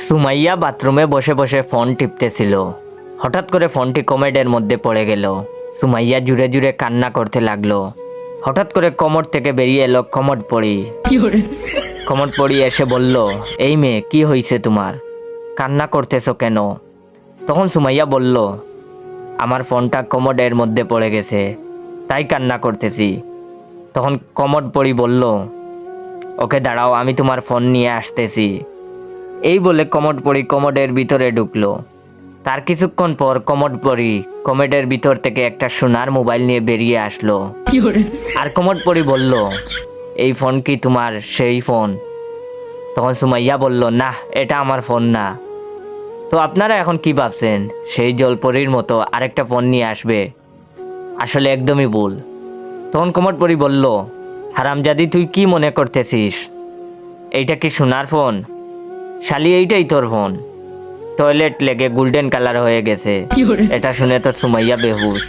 সুমাইয়া বাথরুমে বসে বসে ফোন টিপতেছিল। হঠাৎ করে ফোনটি কমেডের মধ্যে পড়ে গেল। সুমাইয়া জুড়ে জুড়ে কান্না করতে লাগলো। হঠাৎ করে কমর থেকে বেরিয়ে এলো কমর পড়ি। কমর পড়ি এসে বলল, এই মেয়ে কি হয়েছে তোমার, কান্না করতেছো কেন? তখন সুমাইয়া বলল, আমার ফোনটা কমোডের মধ্যে পড়ে গেছে, তাই কান্না করতেছি। তখন কমোড পড়ি বলল, ওকে দাঁড়াও, আমি তোমার ফোন নিয়ে আসতেছি। এই বলে কমোড পড়ি কমোডের ভিতরে ঢুকলো। তার কিছুক্ষণ পর কমোড পড়ি কমোডের ভিতর থেকে একটা সোনার মোবাইল নিয়ে বেরিয়ে আসলো। আর কমোড পড়ি বলল, এই ফোন কি তোমার সেই ফোন? তখন সুমাইয়া বলল, না, এটা আমার ফোন না। তো আপনারা এখন কি ভাবছেন, সেই জলপরীর মতো আরেকটা ফোন নিয়ে আসবে? আসলে একদমই ভুল। তখন কমোড পড়ি বলল, হারামজাদি, তুই কি মনে করতেছিস? এইটা কি সোনার ফোন? শালি, এইটাই তোর ফোন, টয়লেট লেগে গোল্ডেন কালার হয়ে গেছে। এটা শুনে তো সুমাইয়া বেহুশ।